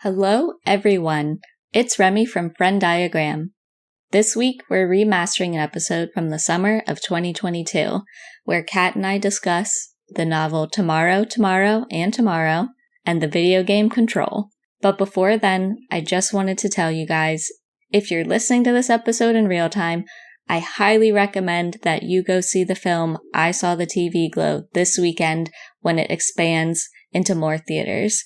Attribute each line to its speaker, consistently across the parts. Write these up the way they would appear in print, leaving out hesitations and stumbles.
Speaker 1: Hello, everyone. It's Remy from Frenns. This week, we're remastering an episode from the summer of 2022, where Kat and I discuss the novel Tomorrow, Tomorrow, and Tomorrow, and the video game Control. But before then, I just wanted to tell you guys, if you're listening to this episode in real time, I highly recommend that you go see the film I Saw the TV Glow this weekend when it expands into more theaters.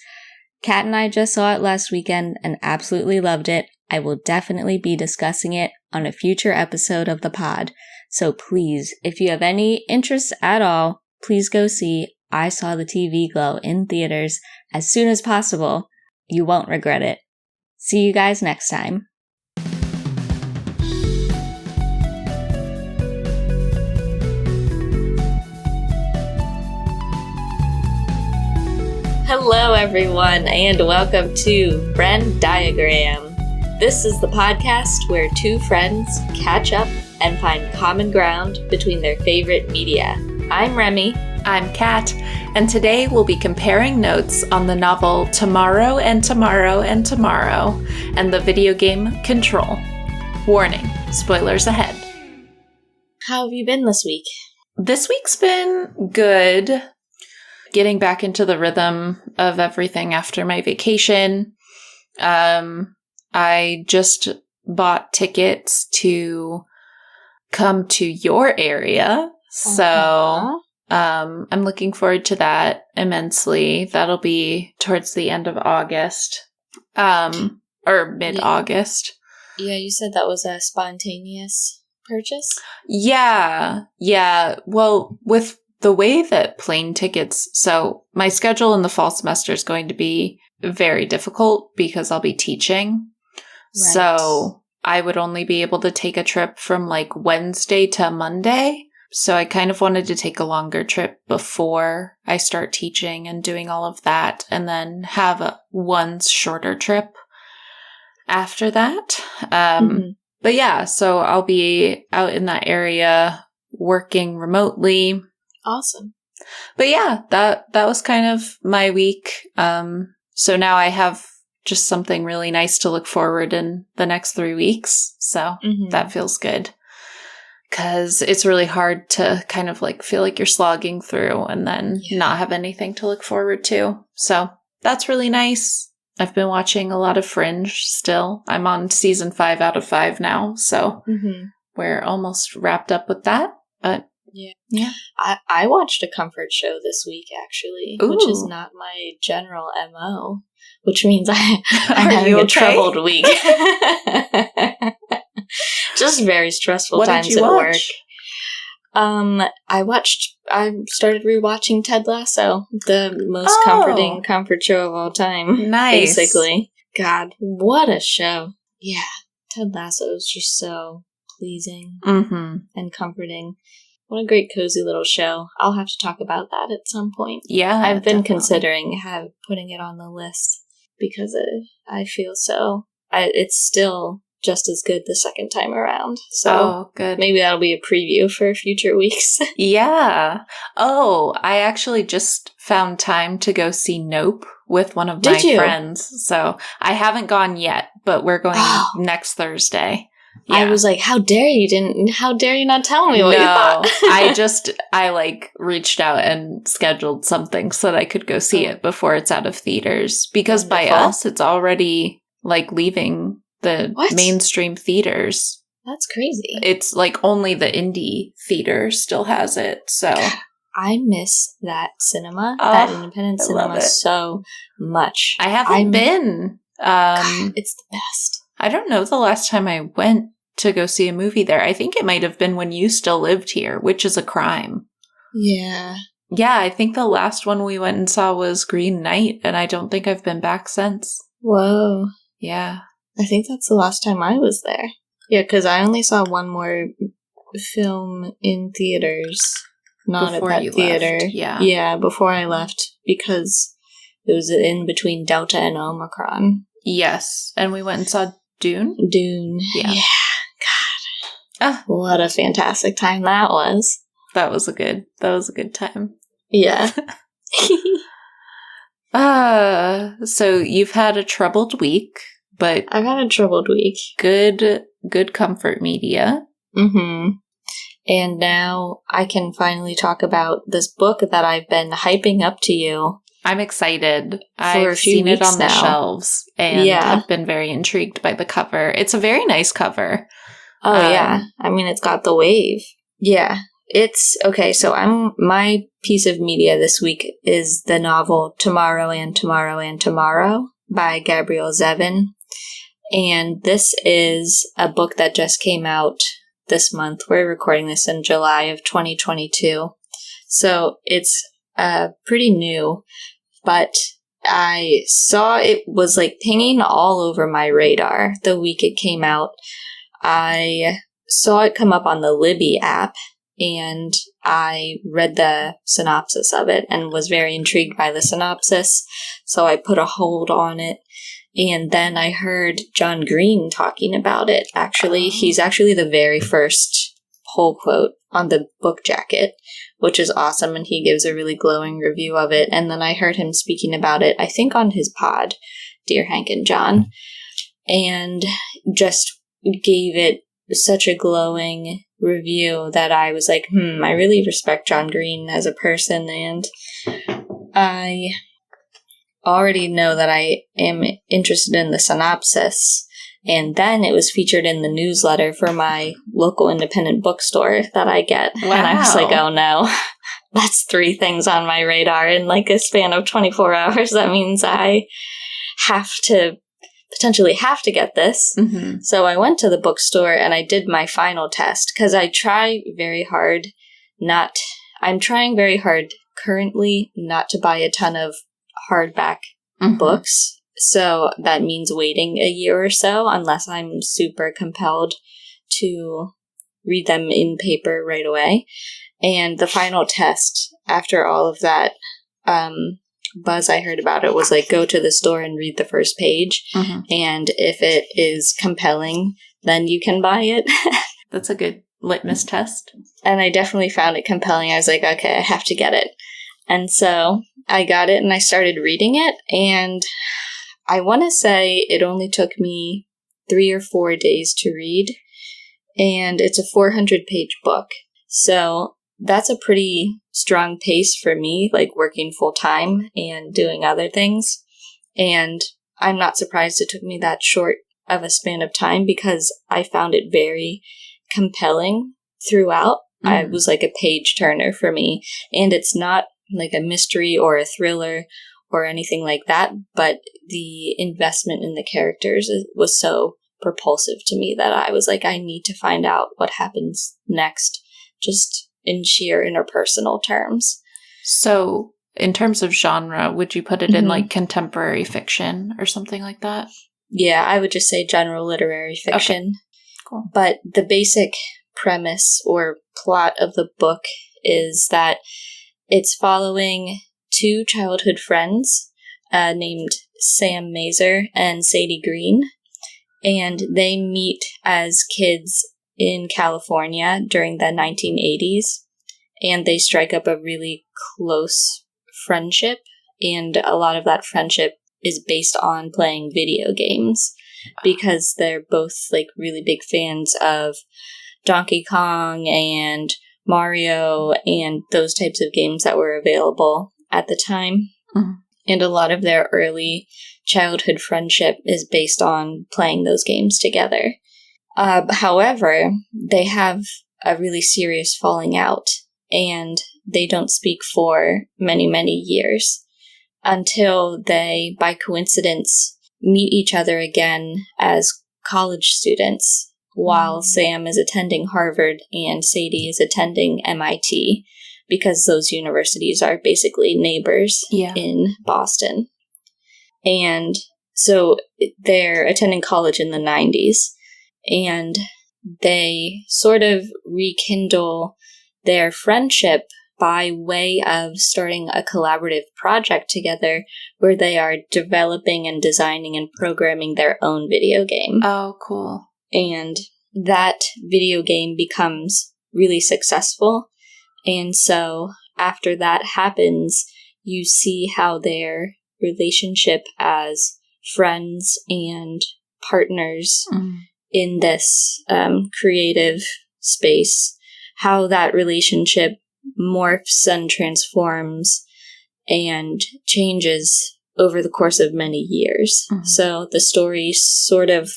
Speaker 1: Kat and I just saw it last weekend and absolutely loved it. I will definitely be discussing it on a future episode of the pod. So please, if you have any interest at all, please go see I Saw the TV Glow in theaters as soon as possible. You won't regret it. See you guys next time. Hello, everyone, and welcome to Frenns. This is the podcast where two friends catch up and find common ground between their favorite media. I'm Remy.
Speaker 2: I'm Kat, and today we'll be comparing notes on the novel Tomorrow and Tomorrow and Tomorrow and the video game Control. Warning, spoilers ahead.
Speaker 1: How have you been this week?
Speaker 2: This week's been good. Getting back into the rhythm of everything after my vacation. I just bought tickets to come to your area, so I'm looking forward to that immensely. That'll be towards the end of August, or mid-August.
Speaker 1: Yeah, you said that was a spontaneous purchase?
Speaker 2: Yeah. Well, with the way that plane tickets, so my schedule in the fall semester is going to be very difficult because I'll be teaching. Right. So I would only be able to take a trip from like Wednesday to Monday. So I kind of wanted to take a longer trip before I start teaching and doing all of that, and then have one shorter trip after that. But yeah, so I'll be out in that area working remotely.
Speaker 1: Awesome.
Speaker 2: But yeah, that was kind of my week. So now I have just something really nice to look forward in the next 3 weeks. So that feels good. Because it's really hard to kind of like feel like you're slogging through and then not have anything to look forward to. So that's really nice. I've been watching a lot of Fringe still. I'm on season 5 out of 5 now. So we're almost wrapped up with that. But yeah.
Speaker 1: I watched a comfort show this week, actually, which is not my general MO, which means I'm having a troubled week. Just very stressful times at work. I started rewatching Ted Lasso, the most comforting comfort show of all time.
Speaker 2: Nice.
Speaker 1: Basically. God, what a show. Yeah, Ted Lasso is just so pleasing and comforting. What a great cozy little show. I'll have to talk about that at some point.
Speaker 2: Yeah,
Speaker 1: I've been considering putting it on the list because I feel it's still just as good the second time around. So
Speaker 2: good.
Speaker 1: Maybe that'll be a preview for future weeks.
Speaker 2: Yeah. Oh, I actually just found time to go see Nope with one of my friends. So I haven't gone yet, but we're going next Thursday. Yeah.
Speaker 1: I was like, how dare you not tell me what you thought?
Speaker 2: I reached out and scheduled something so that I could go see it before it's out of theaters. Because by us, it's already leaving the mainstream theaters.
Speaker 1: That's crazy.
Speaker 2: It's only the indie theater still has it, so.
Speaker 1: I miss that cinema, that independent cinema so much.
Speaker 2: I haven't been.
Speaker 1: It's the best.
Speaker 2: I don't know the last time I went to go see a movie there. I think it might have been when you still lived here, which is a crime.
Speaker 1: Yeah.
Speaker 2: Yeah, I think the last one we went and saw was Green Knight, and I don't think I've been back since.
Speaker 1: Whoa.
Speaker 2: Yeah.
Speaker 1: I think that's the last time I was there. Yeah, because I only saw one more film in theaters, not before at that theater.
Speaker 2: Left. Yeah.
Speaker 1: Yeah, before I left, because it was in between Delta and Omicron.
Speaker 2: Yes, and we went and saw Dune.
Speaker 1: Yeah. God. What a fantastic time that was.
Speaker 2: That was a good time.
Speaker 1: Yeah.
Speaker 2: So you've had a troubled week, but
Speaker 1: I've had a troubled week.
Speaker 2: Good comfort media.
Speaker 1: Mm-hmm. And now I can finally talk about this book that I've been hyping up to you.
Speaker 2: I'm excited. I've seen it on the shelves, and I've been very intrigued by the cover. It's a very nice cover.
Speaker 1: Oh, yeah. I mean, it's got the wave. Yeah. It's okay. So my piece of media this week is the novel Tomorrow and Tomorrow and Tomorrow by Gabrielle Zevin. And this is a book that just came out this month. We're recording this in July of 2022. So it's pretty new, but I saw it was like pinging all over my radar the week it came out. I saw it come up on the Libby app, and I read the synopsis of it and was very intrigued by the synopsis, so I put a hold on it. And then I heard John Green talking about it. Actually, he's actually the very first whole quote on the book jacket, which is awesome, and he gives a really glowing review of it. And then I heard him speaking about it, I think on his pod, Dear Hank and John, and just gave it such a glowing review that I was like, I really respect John Green as a person, and I already know that I am interested in the synopsis. And then it was featured in the newsletter for my local independent bookstore that I get. Wow. And I was like, oh no, that's 3 things on my radar in like a span of 24 hours. That means I potentially have to get this. Mm-hmm. So I went to the bookstore and I did my final test, because I'm trying very hard currently not to buy a ton of hardback books. So that means waiting a year or so, unless I'm super compelled to read them in paper right away. And the final test, after all of that buzz I heard about it, was like, go to the store and read the first page. Mm-hmm. And if it is compelling, then you can buy it.
Speaker 2: That's a good litmus test.
Speaker 1: And I definitely found it compelling. I was like, okay, I have to get it. And so I got it and I started reading it, and I want to say it only took me 3 or 4 days to read, and it's a 400-page book. So that's a pretty strong pace for me, like working full-time and doing other things. And I'm not surprised it took me that short of a span of time, because I found it very compelling throughout. It was like a page turner for me, and it's not like a mystery or a thriller or anything like that, but the investment in the characters was so propulsive to me that I was like, I need to find out what happens next, just in sheer interpersonal terms.
Speaker 2: So in terms of genre, would you put it in like contemporary fiction or something like that?
Speaker 1: Yeah, I would just say general literary fiction. Okay.
Speaker 2: Cool.
Speaker 1: But the basic premise or plot of the book is that it's following 2 childhood friends named Sam Mazer and Sadie Green, and they meet as kids in California during the 1980s, and they strike up a really close friendship, and a lot of that friendship is based on playing video games, because they're both like really big fans of Donkey Kong and Mario and those types of games that were available at the time. Mm-hmm. And a lot of their early childhood friendship is based on playing those games together. However, they have a really serious falling out, and they don't speak for many, many years until they, by coincidence, meet each other again as college students, while Sam is attending Harvard and Sadie is attending MIT, because those universities are basically neighbors in Boston. And so they're attending college in the 90s, and they sort of rekindle their friendship by way of starting a collaborative project together where they are developing and designing and programming their own video game.
Speaker 2: Oh, cool.
Speaker 1: And that video game becomes really successful. And so after that happens, you see how their relationship as friends and partners in this creative space, how that relationship morphs and transforms and changes over the course of many years. So the story sort of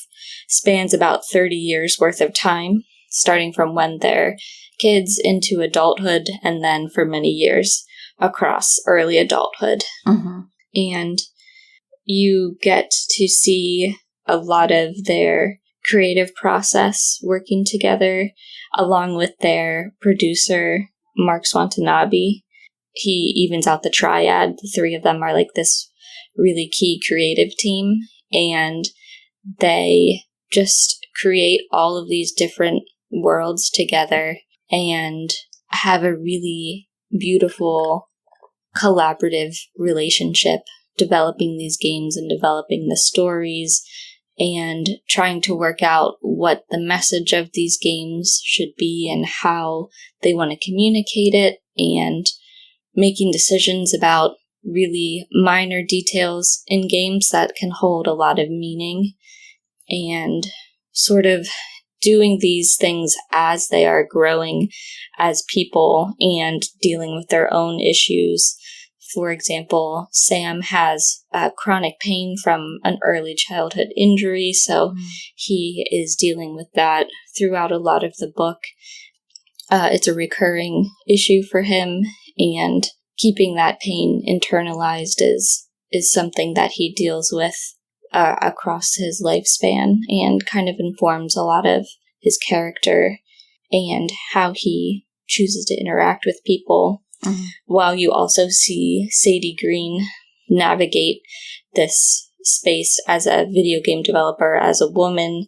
Speaker 1: spans about 30 years worth of time, starting from when they're kids into adulthood, and then for many years across early adulthood. And you get to see a lot of their creative process working together, along with their producer, Mark Swantanabe. He evens out the triad. The three of them are like this really key creative team, and they just create all of these different worlds together and have a really beautiful collaborative relationship, developing these games and developing the stories and trying to work out what the message of these games should be and how they want to communicate it, and making decisions about really minor details in games that can hold a lot of meaning, and sort of doing these things as they are growing as people and dealing with their own issues. For example, Sam has chronic pain from an early childhood injury, so he is dealing with that throughout a lot of the book. It's a recurring issue for him, and keeping that pain internalized is something that he deals with across his lifespan, and kind of informs a lot of his character and how he chooses to interact with people. While you also see Sadie Green navigate this space as a video game developer, as a woman,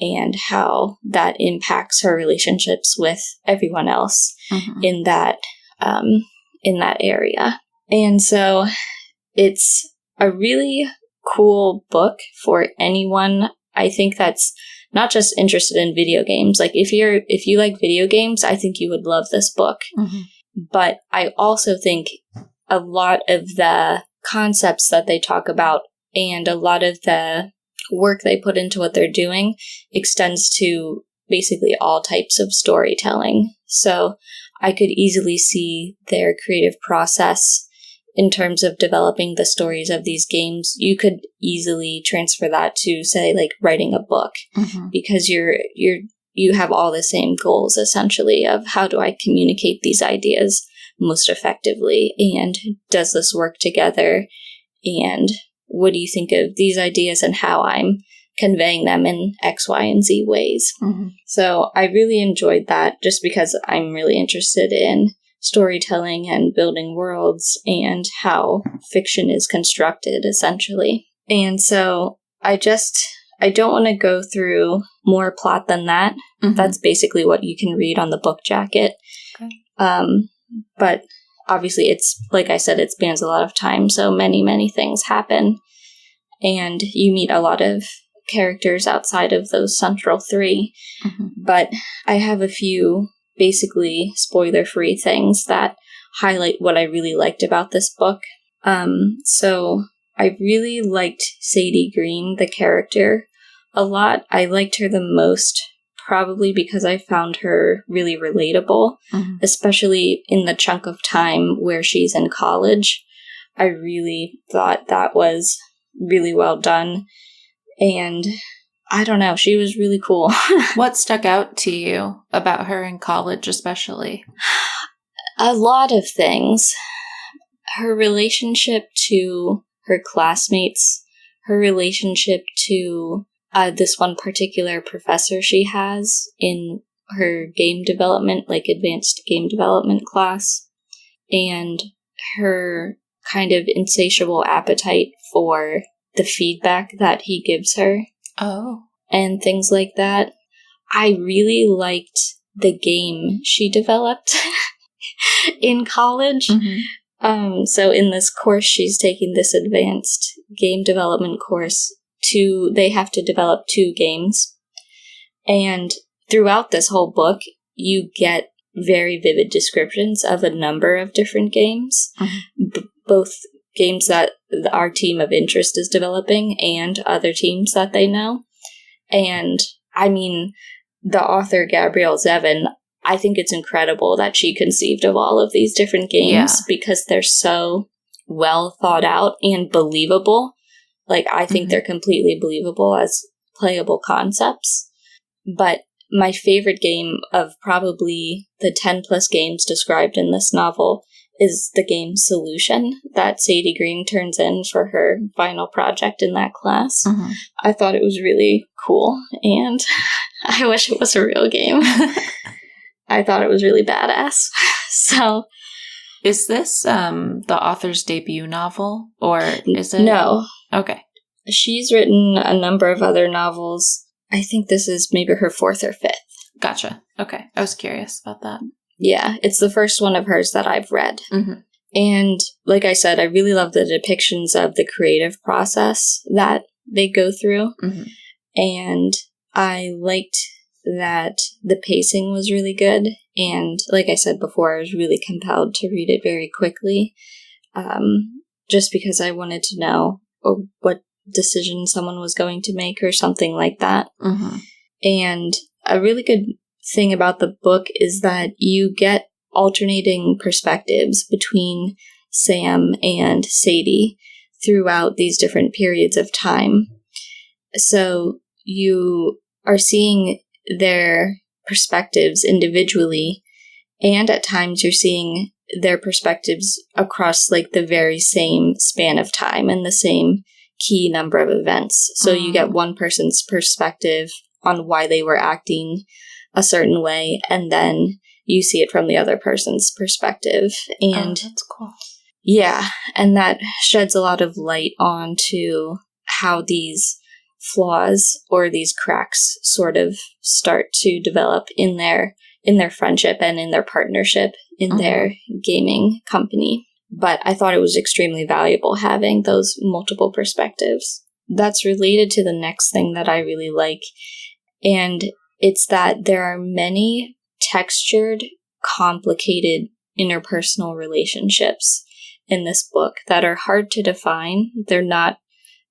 Speaker 1: and how that impacts her relationships with everyone else in that area. And so it's a really cool book for anyone, I think, that's not just interested in video games. Like, if you like video games, I think you would love this book. But I also think a lot of the concepts that they talk about and a lot of the work they put into what they're doing extends to basically all types of storytelling. So I could easily see their creative process in terms of developing the stories of these games. You could easily transfer that to, say, like writing a book, because you have all the same goals, essentially, of how do I communicate these ideas most effectively, and does this work together, and what do you think of these ideas and how I'm conveying them in X, Y, and Z ways. So I really enjoyed that, just because I'm really interested in storytelling and building worlds and how fiction is constructed, essentially. And so I don't want to go through more plot than that. That's basically what you can read on the book jacket. But obviously, it's, like I said, it spans a lot of time, so many things happen. And you meet a lot of characters outside of those central three. But I have a few basically spoiler-free things that highlight what I really liked about this book. So I really liked Sadie Green, the character, a lot. I liked her the most probably because I found her really relatable, especially in the chunk of time where she's in college. I really thought that was really well done. And I don't know, she was really cool.
Speaker 2: What stuck out to you about her in college, especially?
Speaker 1: A lot of things. Her relationship to her classmates, her relationship to this one particular professor she has in her game development, like advanced game development class, and her kind of insatiable appetite for the feedback that he gives her. And things like that. I really liked the game she developed in college. So in this course, she's taking this advanced game development course. They have to develop 2 games. And throughout this whole book, you get very vivid descriptions of a number of different games, both games that our team of interest is developing and other teams that they know. And I mean, the author, Gabrielle Zevin, I think it's incredible that she conceived of all of these different games because they're so well thought out and believable. Like, I think they're completely believable as playable concepts. But my favorite game of probably the 10 plus games described in this novel is the game Solution that Sadie Green turns in for her final project in that class. I thought it was really cool, and I wish it was a real game. I thought it was really badass. So,
Speaker 2: is this the author's debut novel, or is it?
Speaker 1: No.
Speaker 2: Okay.
Speaker 1: She's written a number of other novels. I think this is maybe her 4th or 5th.
Speaker 2: Gotcha. Okay. I was curious about that.
Speaker 1: Yeah, it's the first one of hers that I've read. And like I said, I really love the depictions of the creative process that they go through. And I liked that the pacing was really good. And like I said before, I was really compelled to read it very quickly, just because I wanted to know what decision someone was going to make or something like that. And a really good thing about the book is that you get alternating perspectives between Sam and Sadie throughout these different periods of time. So you are seeing their perspectives individually, and at times you're seeing their perspectives across like the very same span of time and the same key number of events. So you get one person's perspective on why they were acting a certain way, and then you see it from the other person's perspective. And
Speaker 2: that's cool.
Speaker 1: Yeah, and that sheds a lot of light onto how these flaws or these cracks sort of start to develop in their friendship and in their partnership in their gaming company. But I thought it was extremely valuable having those multiple perspectives. That's related to the next thing that I really like, and it's that there are many textured, complicated interpersonal relationships in this book that are hard to define. They're not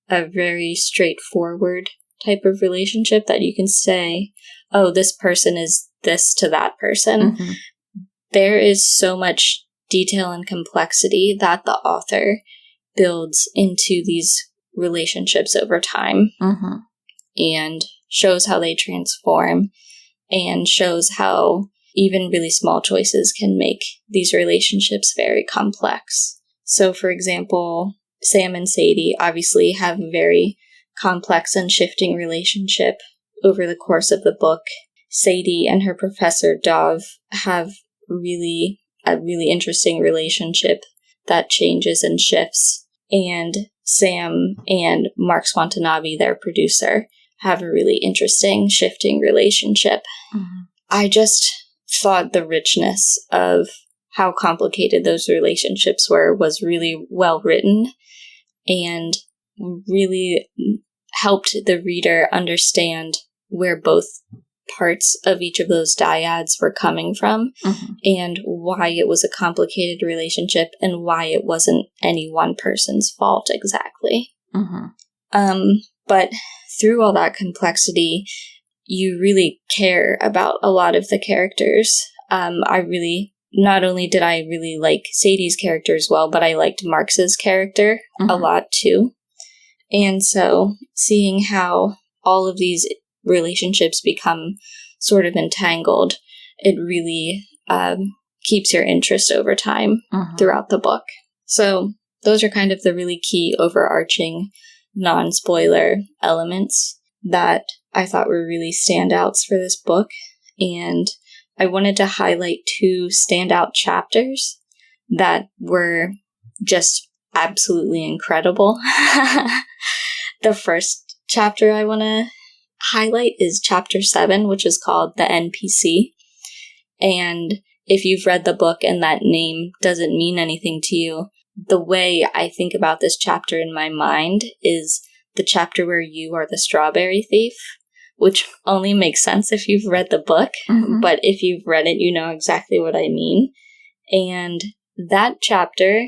Speaker 1: a very straightforward type of relationship that you can say, oh, this person is this to that person. There is so much detail and complexity that the author builds into these relationships over time, and shows how they transform, and shows how even really small choices can make these relationships very complex. So, for example, Sam and Sadie obviously have a very complex and shifting relationship over the course of the book. Sadie and her professor, Dov, have a really interesting relationship that changes and shifts. And Sam and Mark Swantanabe, their producer, have a really interesting, shifting relationship. I just thought the richness of how complicated those relationships were was really well written, and really helped the reader understand where both parts of each of those dyads were coming from, and why it was a complicated relationship, and why it wasn't any one person's fault exactly. But through all that complexity, you really care about a lot of the characters. Not only did I really like Sadie's character as well, but I liked Marx's character a lot too. And so seeing how all of these relationships become sort of entangled, it really keeps your interest over time throughout the book. So those are kind of the really key overarching non-spoiler elements that I thought were really standouts for this book. And I wanted to highlight 2 standout chapters that were just absolutely incredible. The first chapter I want to highlight is chapter 7, which is called The NPC. And if you've read the book and that name doesn't mean anything to you, the way I think about this chapter in my mind is the chapter where you are the strawberry thief, which only makes sense if you've read the book, but if you've read it, you know exactly what I mean. And that chapter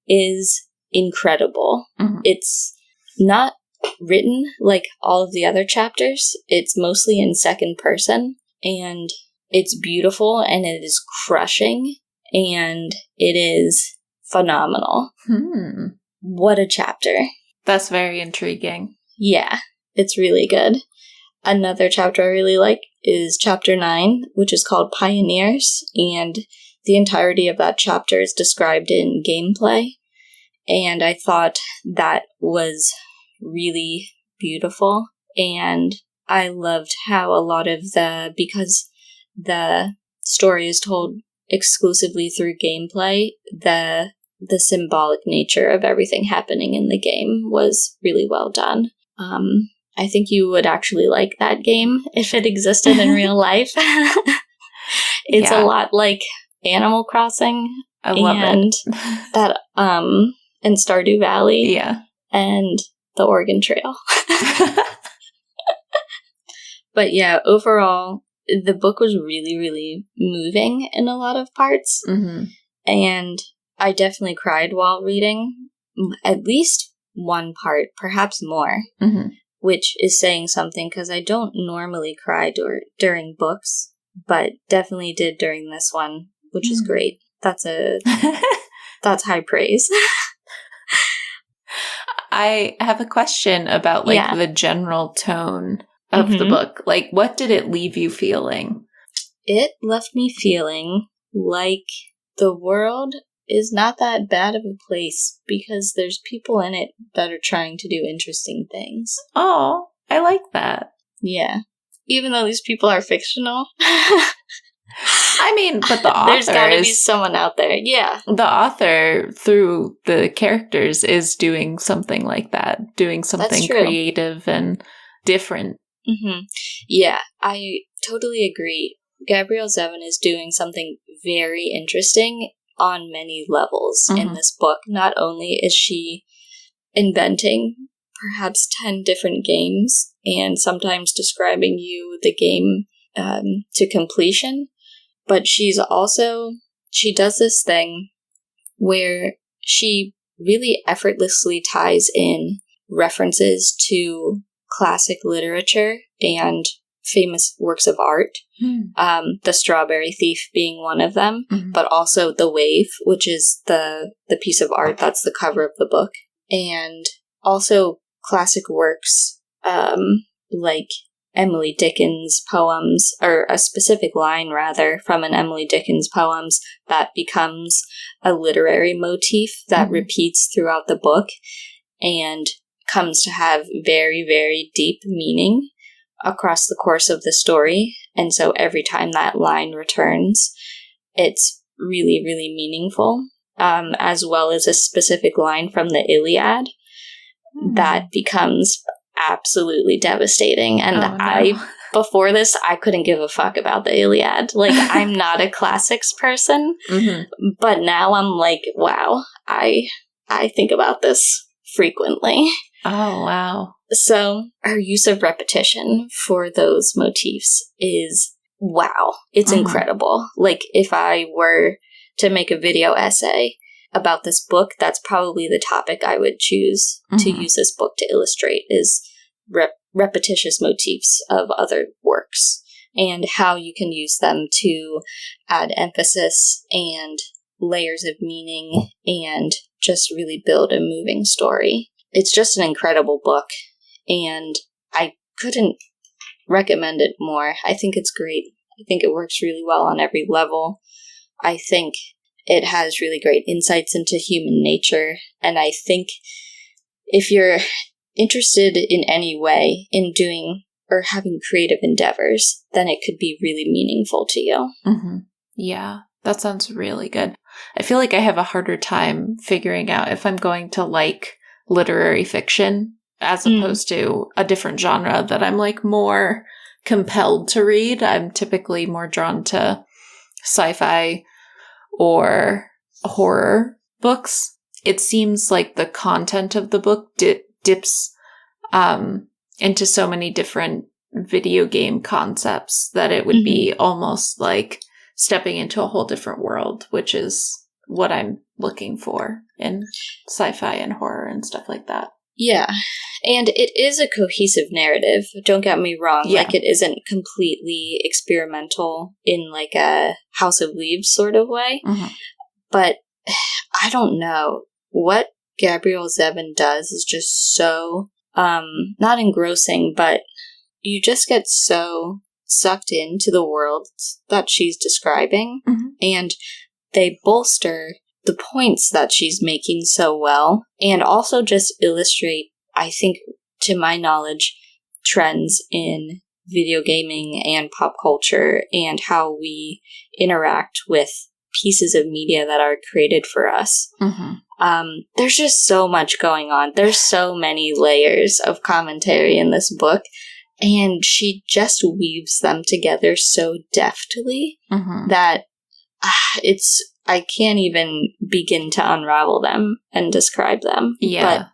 Speaker 1: is incredible.
Speaker 2: Mm-hmm.
Speaker 1: It's not written like all of the other chapters. It's mostly in second person, and it's beautiful, and it is crushing, and it is phenomenal. What a chapter.
Speaker 2: That's very intriguing.
Speaker 1: Yeah, it's really good. Another chapter I really like is chapter 9, which is called Pioneers, and the entirety of that chapter is described in gameplay, and I thought that was really beautiful, and I loved how a lot of because the story is told exclusively through gameplay, the symbolic nature of everything happening in the game was really well done. I think you would actually like that game if it existed in real life. It's a lot like Animal Crossing.
Speaker 2: I love
Speaker 1: and
Speaker 2: it.
Speaker 1: that and Stardew Valley.
Speaker 2: Yeah.
Speaker 1: And the Oregon Trail. But yeah, overall, the book was really, really moving in a lot of parts.
Speaker 2: Mm-hmm.
Speaker 1: And I definitely cried while reading. At least one part, perhaps more.
Speaker 2: Mm-hmm.
Speaker 1: Which is saying something, because I don't normally cry during books, but definitely did during this one, which is great. That's high praise.
Speaker 2: I have a question about the general tone of the book. Like, what did it leave you feeling?
Speaker 1: It left me feeling like the world is not that bad of a place, because there's people in it that are trying to do interesting things.
Speaker 2: Oh, I like that.
Speaker 1: Yeah. Even though these people are fictional.
Speaker 2: I mean, but the author
Speaker 1: there's gotta be someone out there. Yeah.
Speaker 2: The author, through the characters, is doing something like that. Doing something creative and different.
Speaker 1: Mm-hmm. Yeah, I totally agree. Gabrielle Zevin is doing something very interesting on many levels in this book. Not only is she inventing perhaps 10 different games and sometimes describing you the game to completion, but she does this thing where she really effortlessly ties in references to classic literature and famous works of art, The Strawberry Thief being one of them, but also The Wave, which is the piece of art that's the cover of the book, and also classic works like Emily Dickin's poems, or a specific line, rather, from an Emily Dickin's poems that becomes a literary motif that repeats throughout the book and comes to have very, very deep meaning across the course of the story. And so every time that line returns, it's really, really meaningful, as well as a specific line from the Iliad that becomes absolutely devastating. And before this, I couldn't give a fuck about the Iliad. Like, I'm not a classics person, but now I'm like, wow, I think about this frequently.
Speaker 2: Oh, wow.
Speaker 1: So her use of repetition for those motifs is, wow, it's incredible. Like, if I were to make a video essay about this book, that's probably the topic I would choose to use this book to illustrate, is repetitious motifs of other works and how you can use them to add emphasis and layers of meaning and just really build a moving story. It's just an incredible book, and I couldn't recommend it more. I think it's great. I think it works really well on every level. I think it has really great insights into human nature, and I think if you're interested in any way in doing or having creative endeavors, then it could be really meaningful to you.
Speaker 2: Yeah, that sounds really good. I feel like I have a harder time figuring out if I'm going to like literary fiction as opposed to a different genre that I'm like more compelled to read. I'm typically more drawn to sci-fi or horror books. It seems like the content of the book dips into so many different video game concepts that it would be almost like stepping into a whole different world, which is what I'm looking for in sci-fi and horror and stuff like that.
Speaker 1: Yeah. And it is a cohesive narrative. Don't get me wrong.
Speaker 2: Yeah.
Speaker 1: Like, it isn't completely experimental in, like, a House of Leaves sort of way.
Speaker 2: Mm-hmm.
Speaker 1: But I don't know. What Gabrielle Zevin does is just so, not engrossing, but you just get so sucked into the world that she's describing.
Speaker 2: Mm-hmm.
Speaker 1: And they bolster the points that she's making so well, and also just illustrate, I think, to my knowledge, trends in video gaming and pop culture and how we interact with pieces of media that are created for us.
Speaker 2: Mm-hmm.
Speaker 1: There's just so much going on. There's so many layers of commentary in this book, and she just weaves them together so deftly that I can't even begin to unravel them and describe them.
Speaker 2: Yeah.
Speaker 1: But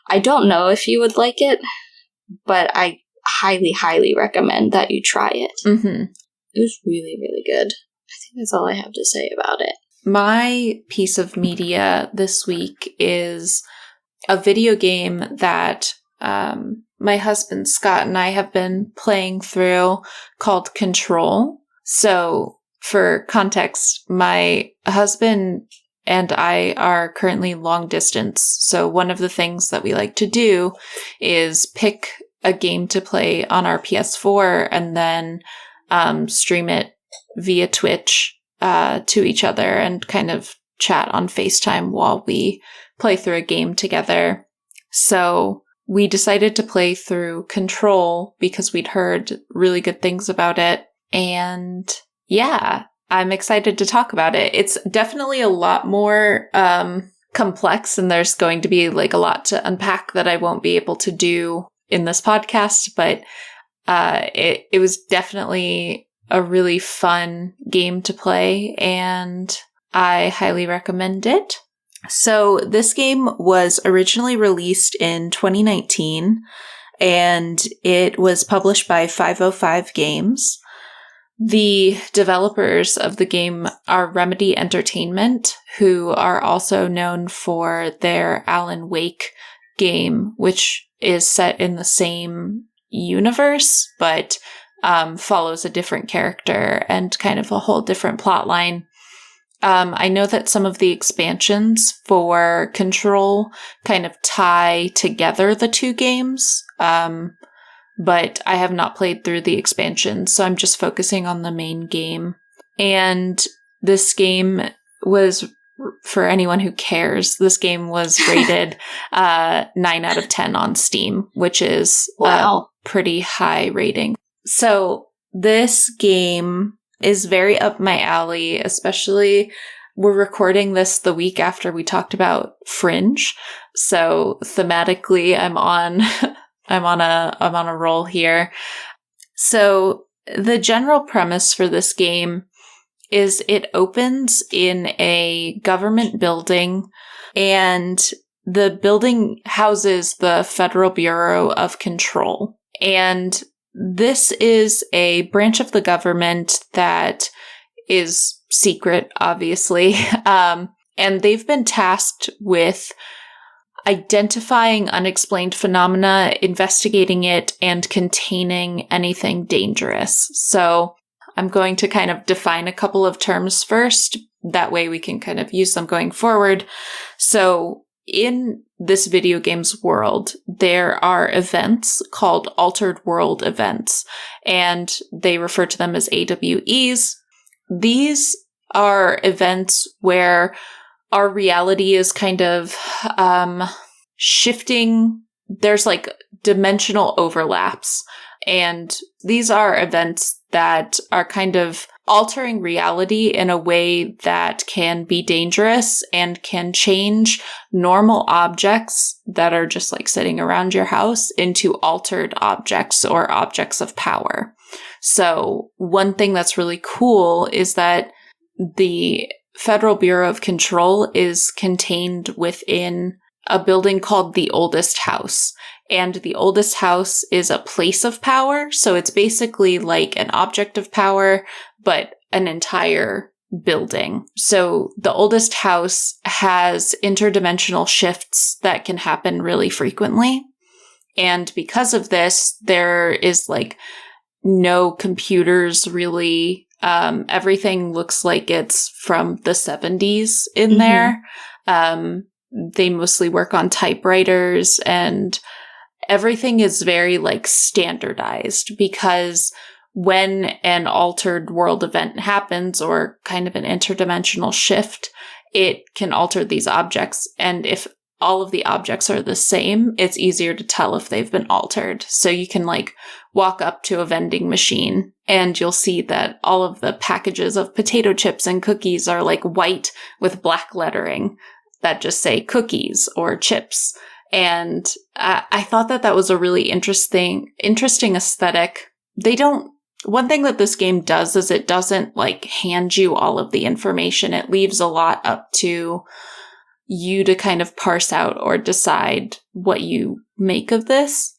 Speaker 1: I don't know if you would like it, but I highly, highly recommend that you try it.
Speaker 2: Mm-hmm.
Speaker 1: It was really, really good. I think that's all I have to say about it.
Speaker 2: My piece of media this week is a video game that my husband Scott and I have been playing through called Control. So, for context, my husband and I are currently long distance. So one of the things that we like to do is pick a game to play on our PS4 and then stream it via Twitch to each other and kind of chat on FaceTime while we play through a game together. So we decided to play through Control because we'd heard really good things about it. And yeah, I'm excited to talk about it. It's definitely a lot more complex, and there's going to be like a lot to unpack that I won't be able to do in this podcast, but it was definitely a really fun game to play, and I highly recommend it. So this game was originally released in 2019, and it was published by 505 Games. The developers of the game are Remedy Entertainment, who are also known for their Alan Wake game, which is set in the same universe, but follows a different character and kind of a whole different plot line. I know that some of the expansions for Control kind of tie together the two games, but I have not played through the expansions, so I'm just focusing on the main game. And this game was, for anyone who cares, this game was rated 9 out of 10 on Steam, which is a pretty high rating. So this game is very up my alley, especially we're recording this the week after we talked about Fringe. So thematically, I'm on a roll here. So the general premise for this game is it opens in a government building, and the building houses the Federal Bureau of Control. And this is a branch of the government that is secret, obviously. And they've been tasked with identifying unexplained phenomena, investigating it, and containing anything dangerous. So I'm going to kind of define a couple of terms first. That way we can kind of use them going forward. So in this video game's world, there are events called altered world events, and they refer to them as AWEs. These are events where our reality is kind of shifting. There's like dimensional overlaps. And these are events that are kind of altering reality in a way that can be dangerous and can change normal objects that are just like sitting around your house into altered objects or objects of power. So one thing that's really cool is that the Federal Bureau of Control is contained within a building called the Oldest House. And the Oldest House is a place of power. So it's basically like an object of power, but an entire building. So the oldest house has interdimensional shifts that can happen really frequently. And because of this, there is like no computers really. Everything looks like it's from the 70s in there. They mostly work on typewriters, and everything is very like standardized, because when an altered world event happens, or kind of an interdimensional shift, it can alter these objects. And if all of the objects are the same, it's easier to tell if they've been altered. So you can like walk up to a vending machine and you'll see that all of the packages of potato chips and cookies are like white with black lettering that just say cookies or chips. And I thought that that was a really interesting aesthetic. One thing that this game does is it doesn't like hand you all of the information. It leaves a lot up to you to kind of parse out or decide what you make of this.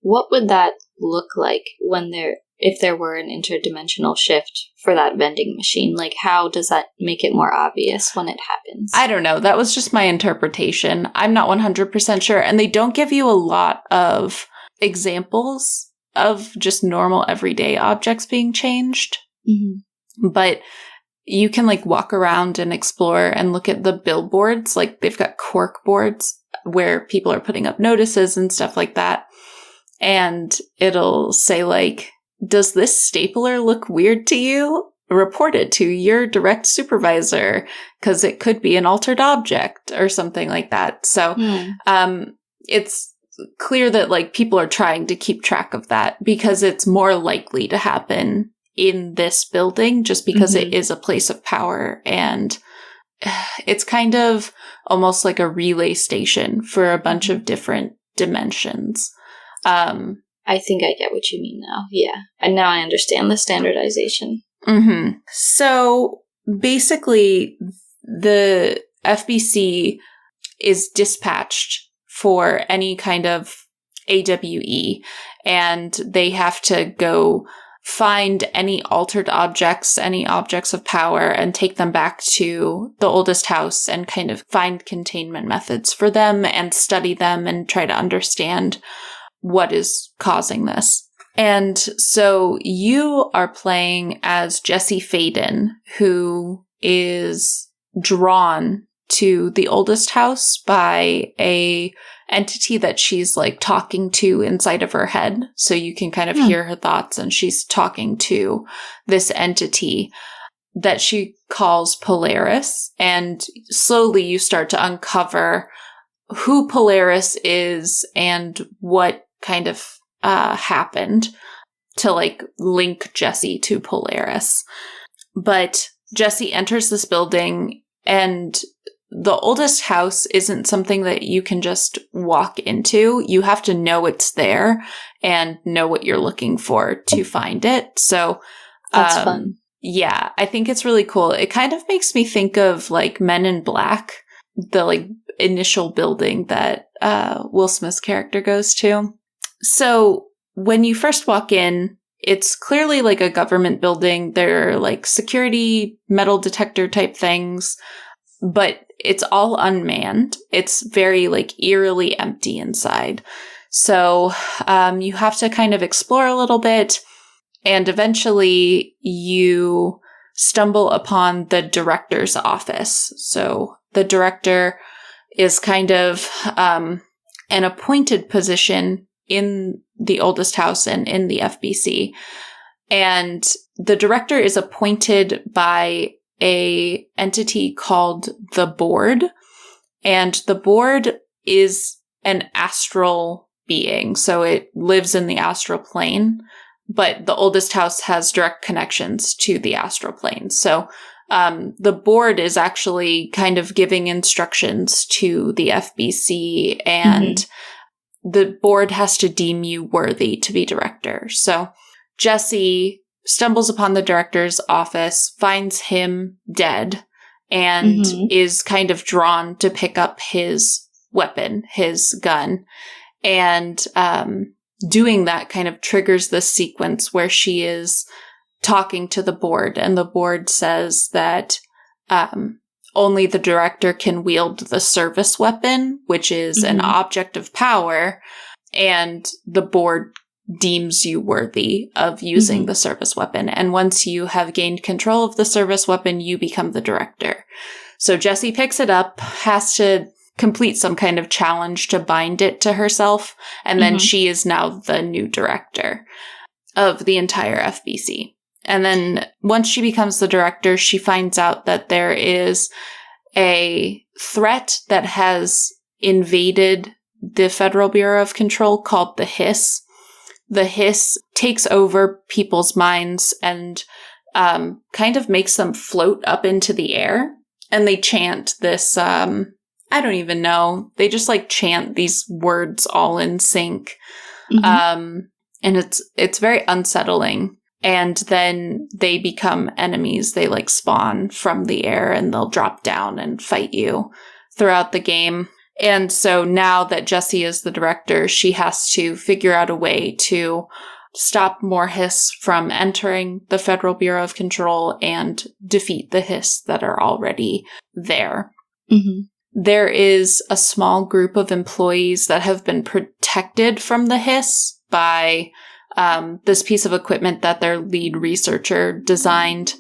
Speaker 1: What would that look like if there were an interdimensional shift for that vending machine? Like, how does that make it more obvious when it happens?
Speaker 2: I don't know. That was just my interpretation. I'm not 100% sure. And they don't give you a lot of examples of just normal everyday objects being changed. But you can like walk around and explore and look at the billboards. Like they've got cork boards where people are putting up notices and stuff like that. And it'll say like, does this stapler look weird to you? Report it to your direct supervisor, because it could be an altered object or something like that. So it's clear that like people are trying to keep track of that, because it's more likely to happen in this building just because it is a place of power, and it's kind of almost like a relay station for a bunch of different dimensions.
Speaker 1: I think I get what you mean now. Yeah. And now I understand the standardization.
Speaker 2: So basically, the FBC is dispatched for any kind of AWE, and they have to go find any altered objects, any objects of power, and take them back to the oldest house and kind of find containment methods for them and study them and try to understand what is causing this. And so you are playing as Jessie Faden, who is drawn to the oldest house by a entity that she's like talking to inside of her head. So you can kind of hear her thoughts, and she's talking to this entity that she calls Polaris. And slowly you start to uncover who Polaris is and what kind of happened to like link Jessie to Polaris. But Jessie enters this building, and the oldest house isn't something that you can just walk into. You have to know it's there and know what you're looking for to find it. So
Speaker 1: that's fun.
Speaker 2: Yeah, I think it's really cool. It kind of makes me think of like Men in Black, the like initial building that Will Smith's character goes to. So when you first walk in, it's clearly like a government building. There are like security metal detector type things, but it's all unmanned. It's very like eerily empty inside. So you have to kind of explore a little bit, and eventually you stumble upon the director's office. So the director is kind of an appointed position in the oldest house and in the FBC. And the director is appointed by a entity called the Board. And the Board is an astral being. So it lives in the astral plane, but the oldest house has direct connections to the astral plane. So the Board is actually kind of giving instructions to the FBC, and the Board has to deem you worthy to be director. So Jessie stumbles upon the director's office, finds him dead, and is kind of drawn to pick up his weapon, his gun. And doing that kind of triggers this sequence where she is talking to the board, and the board says that only the director can wield the service weapon, which is an object of power, and the board deems you worthy of using the service weapon. And once you have gained control of the service weapon, you become the director. So Jessie picks it up, has to complete some kind of challenge to bind it to herself, and then she is now the new director of the entire FBC. And then once she becomes the director, she finds out that there is a threat that has invaded the Federal Bureau of Control called the Hiss. The Hiss takes over people's minds and kind of makes them float up into the air. And they chant this, I don't even know. They just like chant these words all in sync. And it's very unsettling. And then they become enemies. They like spawn from the air and they'll drop down and fight you throughout the game. And so now that Jessie is the director, she has to figure out a way to stop more Hiss from entering the Federal Bureau of Control and defeat the Hiss that are already there. There is a small group of employees that have been protected from the Hiss by this piece of equipment that their lead researcher designed,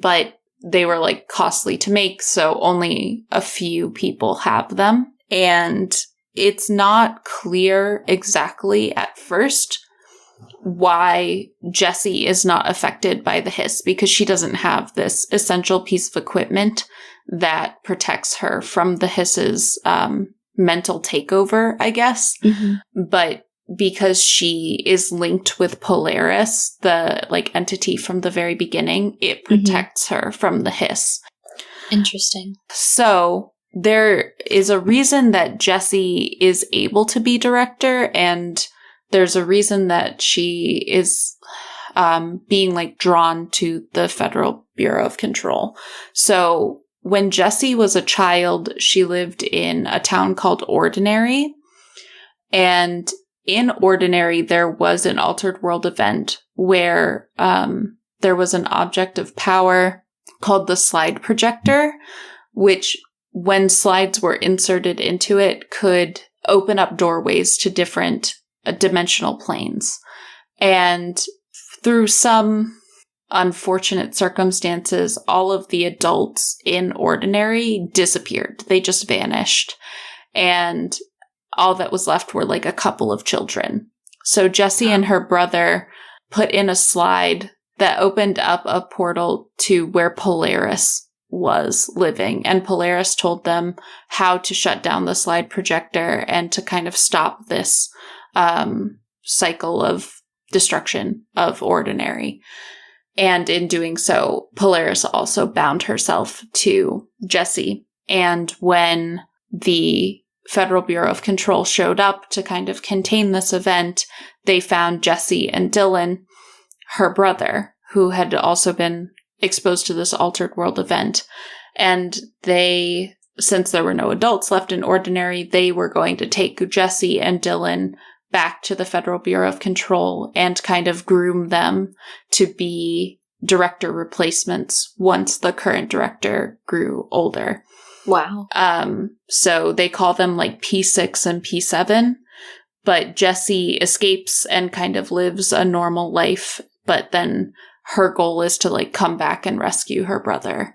Speaker 2: but they were like costly to make, so only a few people have them. And it's not clear exactly at first why Jessie is not affected by the Hiss, because she doesn't have this essential piece of equipment that protects her from the Hiss's mental takeover, I guess. But because she is linked with Polaris, the like entity from the very beginning, it protects her from the Hiss.
Speaker 1: Interesting.
Speaker 2: So there is a reason that Jessie is able to be director, and there's a reason that she is being like drawn to the Federal Bureau of Control. So when Jessie was a child, she lived in a town called Ordinary, and in Ordinary, there was an altered world event where there was an object of power called the slide projector, which, when slides were inserted into it, could open up doorways to different dimensional planes. And through some unfortunate circumstances, all of the adults in Ordinary disappeared. They just vanished. And all that was left were like a couple of children. So Jessie and her brother put in a slide that opened up a portal to where Polaris was living. And Polaris told them how to shut down the slide projector and to kind of stop this cycle of destruction of Ordinary. And in doing so, Polaris also bound herself to Jessie. And when the Federal Bureau of Control showed up to kind of contain this event, they found Jessie and Dylan, her brother, who had also been exposed to this altered world event. And they, since there were no adults left in Ordinary, they were going to take Jessie and Dylan back to the Federal Bureau of Control and kind of groom them to be director replacements once the current director grew older.
Speaker 1: Wow.
Speaker 2: So they call them like P6 and P7, but Jessie escapes and kind of lives a normal life, but then her goal is to like come back and rescue her brother.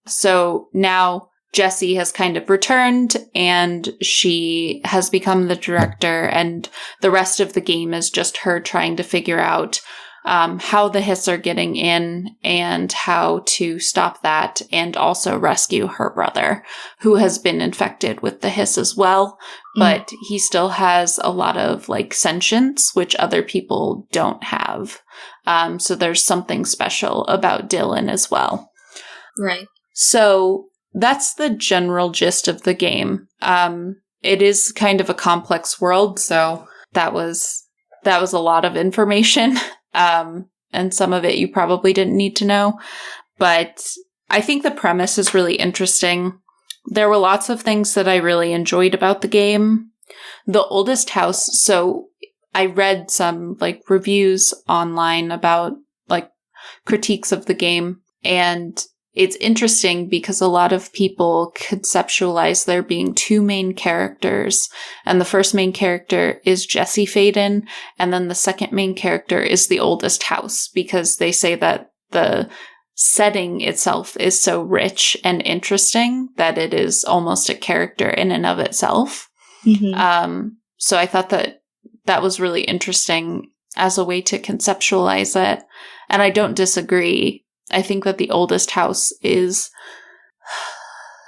Speaker 2: So now Jessie has kind of returned and she has become the director, and the rest of the game is just her trying to figure out how the Hiss are getting in and how to stop that, and also rescue her brother, who has been infected with the Hiss as well, but he still has a lot of like sentience, which other people don't have. So there's something special about Dylan as well.
Speaker 1: Right.
Speaker 2: So that's the general gist of the game. It is kind of a complex world, so that was a lot of information. And some of it you probably didn't need to know. But I think the premise is really interesting. There were lots of things that I really enjoyed about the game. The oldest house, so I read some like reviews online about like critiques of the game. And it's interesting because a lot of people conceptualize there being two main characters. And the first main character is Jesse Faden. And then the second main character is the oldest house, because they say that the setting itself is so rich and interesting that it is almost a character in and of itself. So I thought that was really interesting as a way to conceptualize it. And I don't disagree. I think that the oldest house is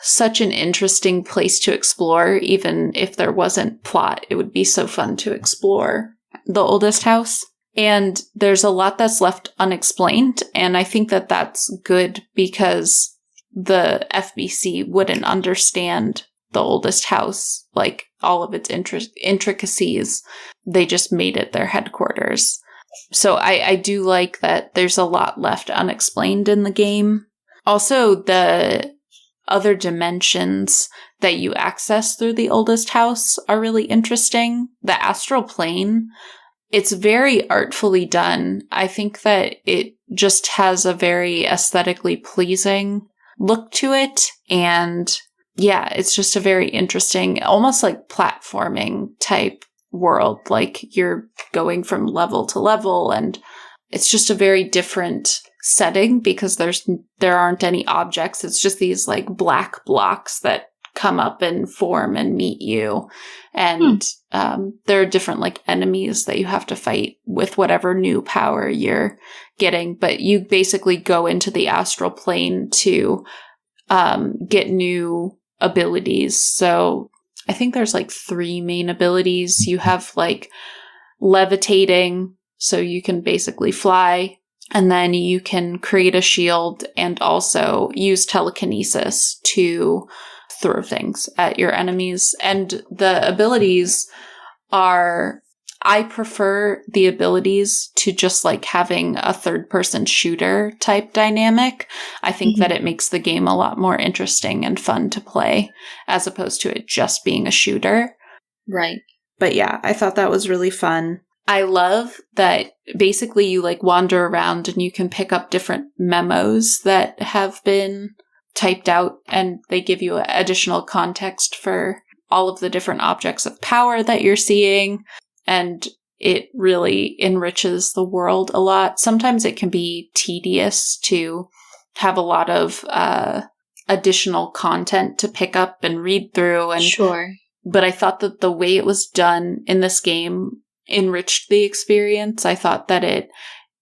Speaker 2: such an interesting place to explore. Even if there wasn't plot, it would be so fun to explore the oldest house. And there's a lot that's left unexplained. And I think that that's good, because the FBC wouldn't understand the oldest house, like all of its intricacies. They just made it their headquarters. So I do like that there's a lot left unexplained in the game. Also, the other dimensions that you access through the oldest house are really interesting. The astral plane, it's very artfully done. I think that it just has a very aesthetically pleasing look to it. And yeah, it's just a very interesting, almost like platforming type world. Like you're going from level to level, and it's just a very different setting because there aren't any objects. It's just these like black blocks that come up and form and meet you. And there are different like enemies that you have to fight with whatever new power you're getting. But you basically go into the astral plane to get new abilities. So I think there's like 3 main abilities. You have like levitating, so you can basically fly. And then you can create a shield and also use telekinesis to throw things at your enemies. And the abilities are, I prefer the abilities to just like having a third-person shooter type dynamic. I think that it makes the game a lot more interesting and fun to play, as opposed to it just being a shooter.
Speaker 1: Right.
Speaker 2: But yeah, I thought that was really fun. I love that basically you like wander around and you can pick up different memos that have been typed out, and they give you additional context for all of the different objects of power that you're seeing. And it really enriches the world a lot. Sometimes it can be tedious to have a lot of additional content to pick up and read through. And
Speaker 1: sure.
Speaker 2: But I thought that the way it was done in this game enriched the experience. I thought that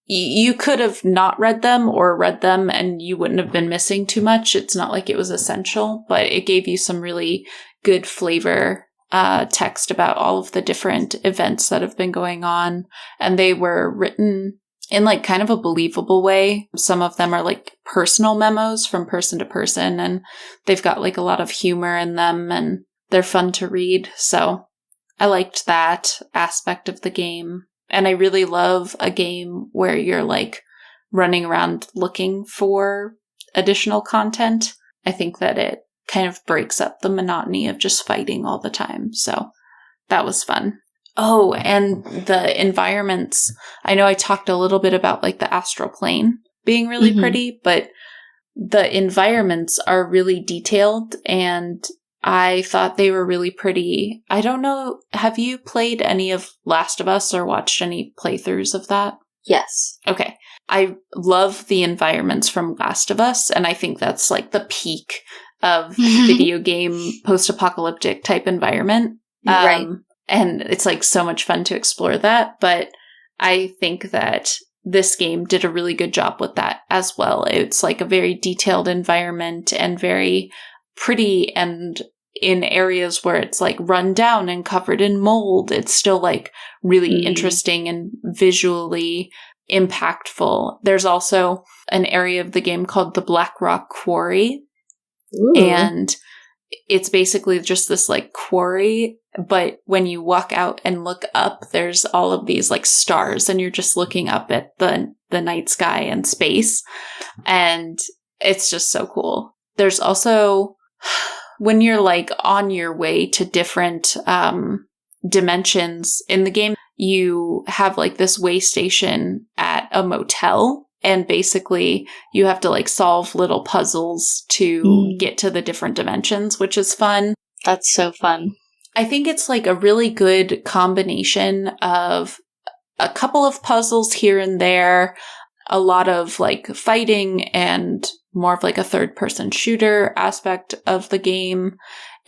Speaker 2: you could have not read them or read them and you wouldn't have been missing too much. It's not like it was essential, but it gave you some really good flavor text about all of the different events that have been going on. And they were written in like kind of a believable way. Some of them are like personal memos from person to person, and they've got like a lot of humor in them, and they're fun to read. So I liked that aspect of the game. And I really love a game where you're like running around looking for additional content. I think that it kind of breaks up the monotony of just fighting all the time. So that was fun. Oh, and the environments. I know I talked a little bit about like the astral plane being really pretty, but the environments are really detailed, and I thought they were really pretty. I don't know, have you played any of Last of Us or watched any playthroughs of that?
Speaker 1: Yes.
Speaker 2: Okay. I love the environments from Last of Us, and I think that's like the peak of video game post-apocalyptic type environment.
Speaker 1: Right.
Speaker 2: And it's like so much fun to explore that. But I think that this game did a really good job with that as well. It's like a very detailed environment and very pretty, and in areas where it's like run down and covered in mold, it's still like really interesting and visually impactful. There's also an area of the game called the Black Rock Quarry. Ooh. And it's basically just this like quarry, but when you walk out and look up, there's all of these like stars, and you're just looking up at the night sky and space. And it's just so cool. There's also, when you're like on your way to different dimensions in the game, you have like this way station at a motel, And basically you have to like solve little puzzles to get to the different dimensions, which is fun.
Speaker 1: That's so fun.
Speaker 2: I think it's like a really good combination of a couple of puzzles here and there, a lot of like fighting and more of like a third-person shooter aspect of the game,